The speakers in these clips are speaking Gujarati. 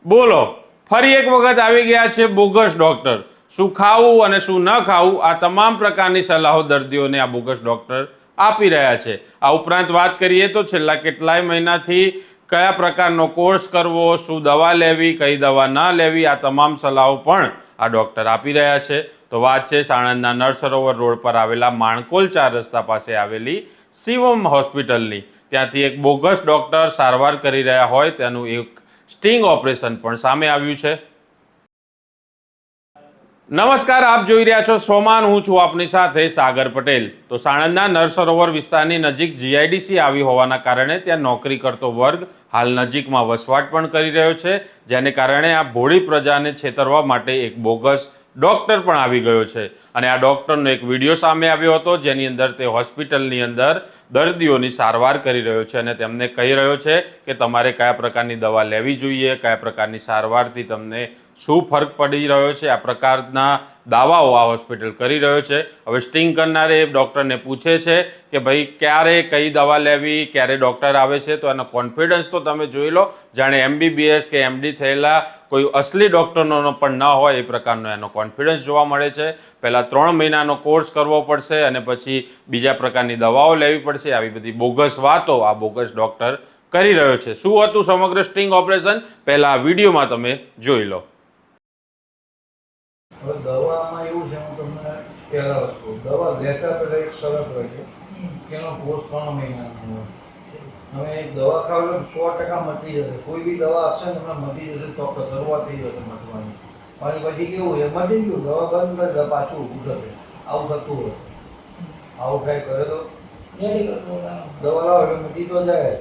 બોલો, ફરી એક વખત આવી ગયા છે બોગસ ડોક્ટર. શું ખાવું અને શું ન ખાવું આ તમામ પ્રકારની સલાહો દર્દીઓને આ બોગસ ડોક્ટર આપી રહ્યા છે. આ ઉપરાંત વાત કરીએ તો છેલ્લા કેટલાય મહિનાથી કયા પ્રકારનો કોર્સ કરવો, શું દવા લેવી, કઈ દવા ન લેવી, આ તમામ સલાહો પણ આ ડોક્ટર આપી રહ્યા છે. તો વાત છે સાણંદના નળસરોવર રોડ પર આવેલા માણકોલ 4 રસ્તા પાસે આવેલી શિવમ હોસ્પિટલની. ત્યાંથી એક બોગસ ડોક્ટર સારવાર કરી રહ્યા હોય તેનું એક સ્ટિંગ ઓપરેશન પણ સામે આવ્યું છે. નમસ્કાર, આપ જોઈ રહ્યા છો સ્વમાન. હું છું આપની સાથે સાગર પટેલ. તો સાણંદના નળસરોવર વિસ્તારની નજીક જીઆઈડીસી આવી હોવાના કારણે ત્યાં નોકરી કરતો વર્ગ હાલ નજીકમાં વસવાટ પણ કરી રહ્યો છે, જેને કારણે આ ભોળી પ્રજાને છેતરવા માટે એક બોગસ ડોક્ટર પણ આવી ગયો છે. અને આ ડોક્ટરનો એક વિડીયો સામે આવ્યો હતો, જેની અંદર તે હોસ્પિટલની અંદર દર્દીઓની સારવાર કરી રહ્યો છે અને તેમને કહી રહ્યો છે કે તમારે કયા પ્રકારની દવા લેવી જોઈએ, કયા પ્રકારની સારવારથી તમને શું ફરક પડી રહ્યો છે. આ પ્રકારના દાવાઓ આ હોસ્પિટલ કરી રહ્યો છે. હવે સ્ટિંગ કરનારે ડૉક્ટરને પૂછે છે કે ભાઈ ક્યારે કઈ દવા લેવી, ક્યારે ડૉક્ટર આવે છે, તો એનો કોન્ફિડન્સ તો તમે જોઈ લો, જાણે MBBS કે MD થયેલા કોઈ અસલી ડૉક્ટરનો પણ ન હોય એ પ્રકારનો એનો કોન્ફિડન્સ જોવા મળે છે. પહેલાં 3 મહિનાનો કોર્સ કરવો પડશે અને પછી બીજા પ્રકારની દવાઓ લેવી પડશે. આવી બધી બોગસ વાતો આ બોગસ ડૉક્ટર કરી રહ્યો છે. શું હતું સમગ્ર સ્ટિંગ ઓપરેશન, પહેલાં આ વિડીયોમાં તમે જોઈ લો. હવે દવામાં એવું છે, હું તમને પહેલા વસ્તુ દવા લેતા પહેલા એક શરત હોય છે કે એનો કોર્સ 3 મહિનાનો હોય. હવે એક દવા ખાવ એટલે 100% મટી જશે. કોઈ બી દવા આપશે ને તમને મટી જશે, ચોક્કસ શરૂઆત થઈ જશે મટવાની. અને પછી કેવું છે, મટી ગયું, દવા બંધ કરી દે, પાછું ઊભું થશે. આવું થતું હશે. આવું કાંઈ કરે તો દવા લાવો એટલે મટી તો જાય,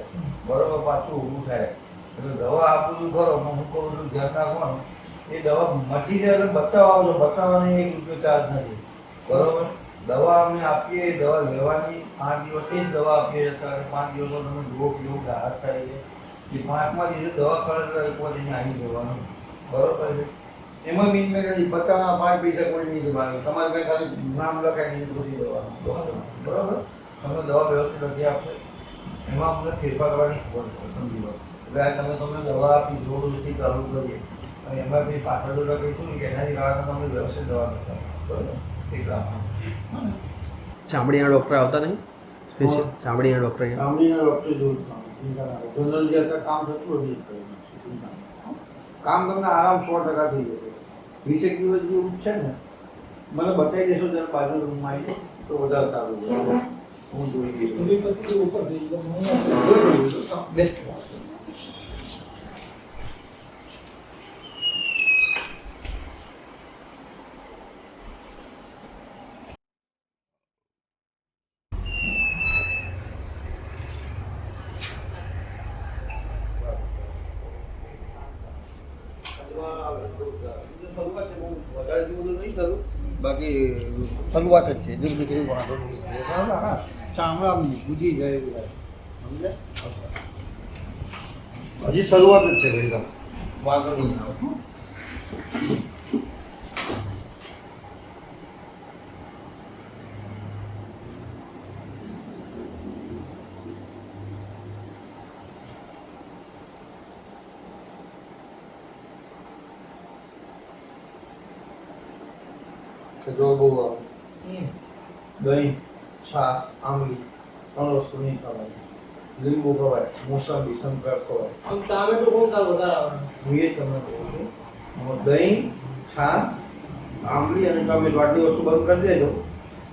બરોબર, પાછું ઊભું થાય. એટલે દવા આપું છું ખરો, હું કહું છું ધ્યાન રાખવાનું. એ દવા મટી જાય એટલે બચાવવા આવજો, બચાવવાની 1 રૂપિયો ચાર્જ નથી, બરોબર. દવા અમે આપીએ, દવા લેવાની 5 દિવસથી જ દવા આપીએ છીએ. ત્યારે 5 દિવસમાં તમે જુઓ કેવું રાહત થાય છે. એ 5મા દિવસે દવા કરે એટલે એક વાર એને આવી જવાનું, બરોબર છે. એમાં મીન મેં કહી બચાવવાના 5 પૈસા કોઈ નહીં જવાનું, તમારે કંઈ ખાલી નામ લખાય નહીં પૂછી દેવાનું, બરોબર. તમે દવા વ્યવસ્થિત લખી આપશે, એમાં અમને ફેરફાર કરવાની ખબર પડે, સમજી લો. એટલે તમે દવા આપી જોરથી ચાલુ કરીએ અને એમાં બી પાછળ તો કહીશું ને કે એનાથી કારણે તમે વ્યવસ્થિત દવા નથી, બરોબર. એટલા ચામડીના ડૉક્ટર આવતા નહીં? સ્પેશિયલ ચામડીના ડૉક્ટર? ચામડીના ડૉક્ટર જોયું જનરલ જે અત્યારે કામ થતું હતું કામ તમને આરામ 100% થઈ જશે. 20 દિવસ જેવું છે ને, મને બતાવી દેશો ત્યારે બાજુ રૂમમાં આવી તો વધારે સારું છે. હું જોઈ બેસ્ટ વાત. બાકી શરૂઆત જ છે, જલ્દી કઈ વાંધો નહીં. ચામડા બુજી જાય એવું સમજે, હજી શરૂઆત જ છે ભાઈ, વાંધો નહીં આવે. જો બહુ આવે દહીં, છાશ, આંબલી 3 વસ્તુ નહીં ખવાય. લીંબુ ખવાય, મોસંબી, સંતરા ખવાય. ટામેટું કોણ વધારે આવે? હું એ તમને કહું છું. દહીં, છાશ, આંબલી અને ટામેટું આટલી વસ્તુ બંધ કરી દેજો.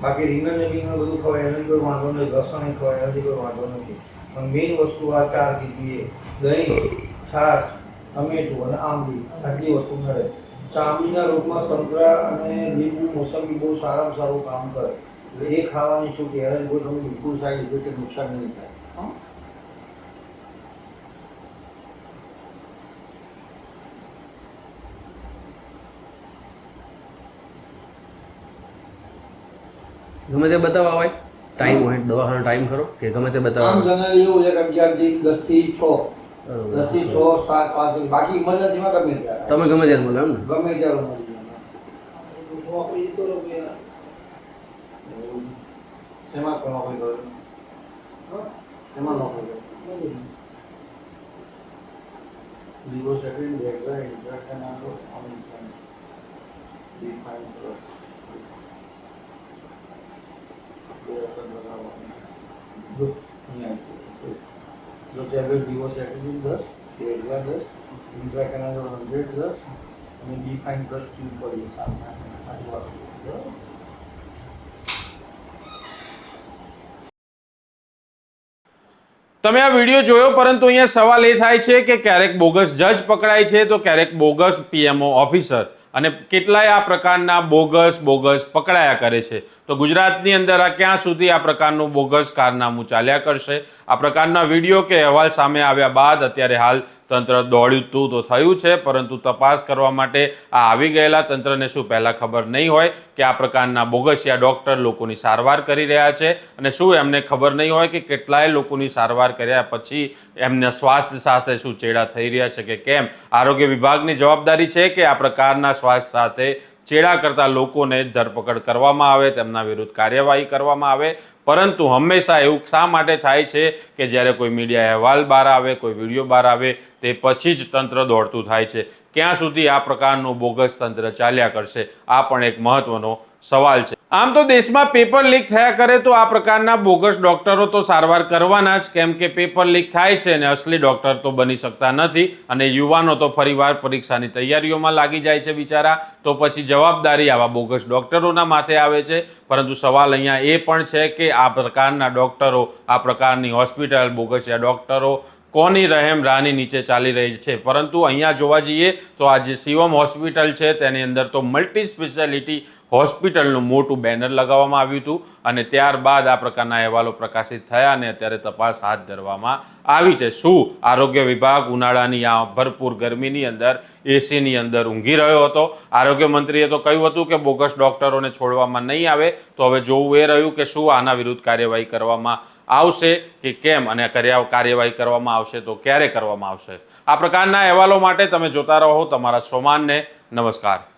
બાકી રીંગણ ને બીંગણ બધું ખવાય, એનાથી કોઈ વાંધો નહીં. લસણ ખવાય, એનાથી કોઈ વાંધો નથી. પણ મેઇન વસ્તુ આ 4 કીધી: દહીં, છાશ, ટમેટું અને આંબલી. આટલી વસ્તુ મળે. ચામડીના રોગમાં સંતરા અને લીંબુ, મોસંબી બહુ સારામાં સારું કામ કરે. એટલે એ ખાવાની છૂટ, એને કોઈ તમે બિલકુલ સારી રીતે નુકસાન નહીં થાય. ગમે તે બતાવવા હોય ટાઈમ હોય, દવાખાનો ટાઈમ ખરો કે ગમે તે બતાવવા? જનરલી એવું છે કે 11 થી 10 થી 6, 10 થી 6, 7, 5. બાકી ઇમરજન્સીમાં ગમે ત્યારે તમે ગમે ત્યારે મળો એમ ને? ગમે ત્યારે મળી જાય. શેમાં નોકરી કરો? શેમાં નોકરી કરો? Livosetrin, Degra, Intracanalo, Omnican, Define Plus. जो टेबलेट लिवोसेट्रिजिन 10, Degra 10, Intracanalo 100 10 અને Define Plus ટ્યુબ પડી સામે બરાબર. તમે આ વિડીયો જોયો, પરંતુ અહીંયા સવાલ એ થાય છે કે ક્યારેક બોગસ જજ પકડાય છે તો ક્યારેક બોગસ પીએમઓ ઓફિસર, અને કેટલાય આ પ્રકારના બોગસ પકડાયા કરે છે. તો ગુજરાતની અંદર આ ક્યાં સુધી આ પ્રકારનું બોગસ કારનામું ચાલ્યા કરશે? આ પ્રકારના વિડીયો કે અહેવાલ સામે આવ્યા બાદ અત્યારે હાલ તંત્ર દોડ્યું તો થયું છે, પરંતુ તપાસ કરવા માટે આ આવી ગયેલા તંત્રને શું પહેલાં ખબર નહીં હોય કે આ પ્રકારના બોગસિયા ડૉક્ટર લોકોની સારવાર કરી રહ્યા છે? અને શું એમને ખબર નહીં હોય કે કેટલાય લોકોની સારવાર કર્યા પછી એમના સ્વાસ્થ્ય સાથે શું ચેડા થઈ રહ્યા છે કે કેમ? આરોગ્ય વિભાગની જવાબદારી છે કે આ પ્રકારના સ્વાસ્થ્ય સાથે ચેડા કરતા લોકોને ધરપકડ કરવામાં આવે, તેમના વિરુદ્ધ કાર્યવાહી કરવામાં આવે. પરંતુ હંમેશા એવું શા માટે થાય છે કે જ્યારે કોઈ મીડિયા અહેવાલ બહાર આવે, કોઈ વિડીયો બહાર આવે, તે પછી જ તંત્ર દોડતું થાય છે? ક્યાં સુધી આ પ્રકારનું બોગસ તંત્ર ચાલ્યા કરશે? આ પણ એક મહત્વનો સવાલ છે. આમ તો દેશમાં પેપર લીક થયા કરે તો આ પ્રકારના બોગસ ડોક્ટરો તો સારવાર કરવાના જ, કેમ કે પેપર લીક થાય છે અને અસલી ડોક્ટર તો બની શકતા નથી. અને યુવાનો તો ફરીવાર પરીક્ષાની તૈયારીઓમાં લાગી જાય છે બિચારા, તો પછી જવાબદારી આવા બોગસ ડોક્ટરોના માથે આવે છે. પરંતુ સવાલ અહીંયા એ પણ છે કે આ પ્રકારના ડોક્ટરો, આ પ્રકારની હોસ્પિટલ, બોગસિયા ડોક્ટરો કોની રહેમ રાની નીચે ચાલી રહી છે? પરંતુ અહીંયા જોવા જઈએ તો આ જે શિવમ હોસ્પિટલ છે તેની અંદર તો મલ્ટી સ્પેશિયાલિટી હોસ્પિટલનું મોટું બેનર લગાવવામાં આવ્યું હતું, અને ત્યારબાદ આ પ્રકારના અહેવાલો પ્રકાશિત થયા અને અત્યારે તપાસ હાથ ધરવામાં આવી છે. શું આરોગ્ય વિભાગ ઉનાળાની આ ભરપૂર ગરમીની અંદર એસીની અંદર ઊંઘી રહ્યો હતો? આરોગ્ય મંત્રીએ તો કહ્યું હતું કે બોગસ ડોક્ટરોને છોડવામાં નહીં આવે. તો હવે જોવું એ રહ્યું કે શું આના વિરુદ્ધ કાર્યવાહી કરવામાં આવશે કે કેમ, અને કાર્યવાહી કરવામાં આવશે તો ક્યારે કરવામાં આવશે? આ પ્રકારના અહેવાલો માટે તમે જોતા રહો તમારા સોમાનને. નમસ્કાર.